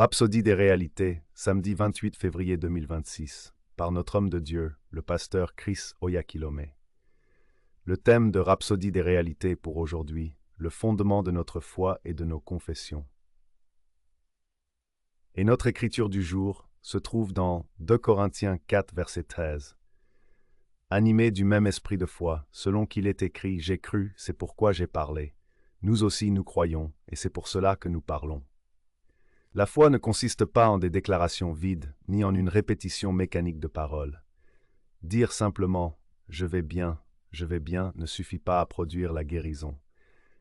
Rhapsodie des réalités, samedi 28 février 2026, par notre homme de Dieu, le pasteur Chris Oyakhilome. Le thème de Rhapsodie des réalités pour aujourd'hui, le fondement de notre foi et de nos confessions. Et notre écriture du jour se trouve dans 2 Corinthiens 4, verset 13. Animés du même esprit de foi, selon qu'il est écrit « J'ai cru, c'est pourquoi j'ai parlé ». Nous aussi nous croyons, et c'est pour cela que nous parlons. La foi ne consiste pas en des déclarations vides, ni en une répétition mécanique de paroles. Dire simplement « je vais bien » ne suffit pas à produire la guérison.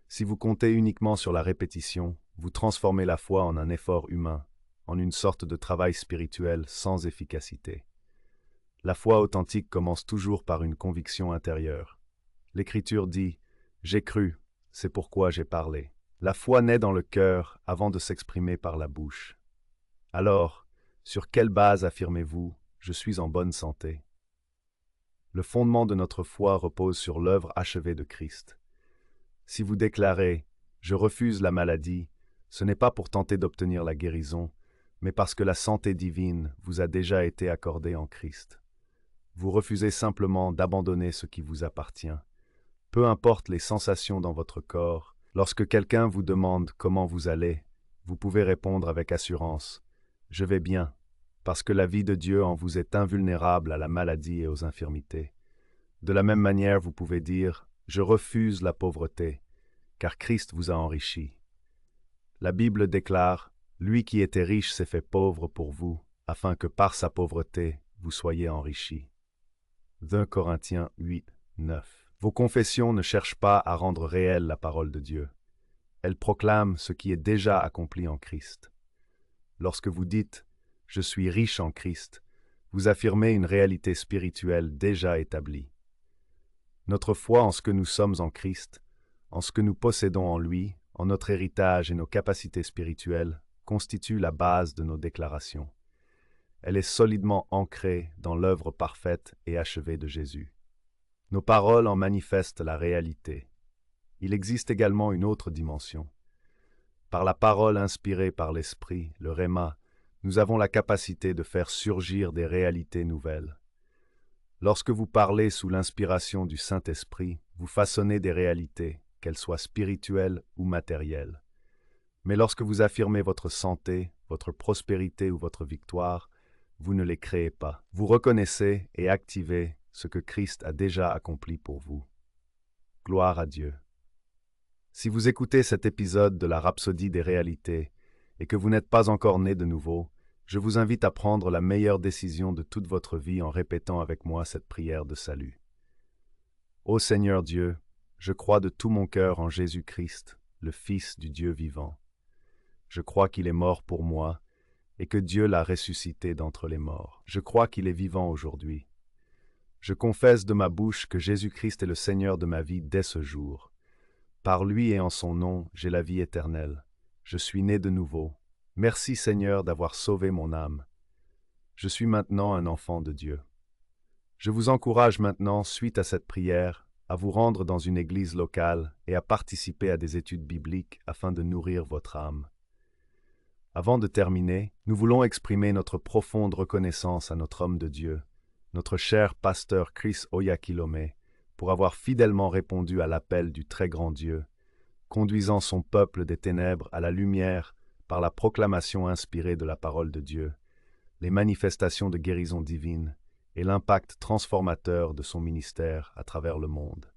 Si vous comptez uniquement sur la répétition, vous transformez la foi en un effort humain, en une sorte de travail spirituel sans efficacité. La foi authentique commence toujours par une conviction intérieure. L'Écriture dit « J'ai cru, c'est pourquoi j'ai parlé ». La foi naît dans le cœur avant de s'exprimer par la bouche. Alors, sur quelle base affirmez-vous « Je suis en bonne santé » ? Le fondement de notre foi repose sur l'œuvre achevée de Christ. Si vous déclarez « Je refuse la maladie », ce n'est pas pour tenter d'obtenir la guérison, mais parce que la santé divine vous a déjà été accordée en Christ. Vous refusez simplement d'abandonner ce qui vous appartient. Peu importe les sensations dans votre corps, lorsque quelqu'un vous demande comment vous allez, vous pouvez répondre avec assurance « Je vais bien », parce que la vie de Dieu en vous est invulnérable à la maladie et aux infirmités. De la même manière, vous pouvez dire « Je refuse la pauvreté », car Christ vous a enrichi. La Bible déclare « Lui qui était riche s'est fait pauvre pour vous, afin que par sa pauvreté vous soyez enrichis ». 2 Corinthiens 8, 9. Vos confessions ne cherchent pas à rendre réelle la parole de Dieu. Elles proclament ce qui est déjà accompli en Christ. Lorsque vous dites « Je suis riche en Christ », vous affirmez une réalité spirituelle déjà établie. Notre foi en ce que nous sommes en Christ, en ce que nous possédons en lui, en notre héritage et nos capacités spirituelles, constitue la base de nos déclarations. Elle est solidement ancrée dans l'œuvre parfaite et achevée de Jésus. Nos paroles en manifestent la réalité. Il existe également une autre dimension. Par la parole inspirée par l'Esprit, le Rhéma, nous avons la capacité de faire surgir des réalités nouvelles. Lorsque vous parlez sous l'inspiration du Saint-Esprit, vous façonnez des réalités, qu'elles soient spirituelles ou matérielles. Mais lorsque vous affirmez votre santé, votre prospérité ou votre victoire, vous ne les créez pas. Vous reconnaissez et activez ce que Christ a déjà accompli pour vous. Gloire à Dieu. Si vous écoutez cet épisode de la Rhapsodie des réalités et que vous n'êtes pas encore né de nouveau, je vous invite à prendre la meilleure décision de toute votre vie en répétant avec moi cette prière de salut. Ô Seigneur Dieu, je crois de tout mon cœur en Jésus-Christ, le Fils du Dieu vivant. Je crois qu'il est mort pour moi et que Dieu l'a ressuscité d'entre les morts. Je crois qu'il est vivant aujourd'hui. Je confesse de ma bouche que Jésus-Christ est le Seigneur de ma vie dès ce jour. Par lui et en son nom, j'ai la vie éternelle. Je suis né de nouveau. Merci Seigneur d'avoir sauvé mon âme. Je suis maintenant un enfant de Dieu. Je vous encourage maintenant, suite à cette prière, à vous rendre dans une église locale et à participer à des études bibliques afin de nourrir votre âme. Avant de terminer, nous voulons exprimer notre profonde reconnaissance à notre homme de Dieu, notre cher pasteur Chris Oyakhilome, pour avoir fidèlement répondu à l'appel du très grand Dieu, conduisant son peuple des ténèbres à la lumière par la proclamation inspirée de la parole de Dieu, les manifestations de guérison divine et l'impact transformateur de son ministère à travers le monde.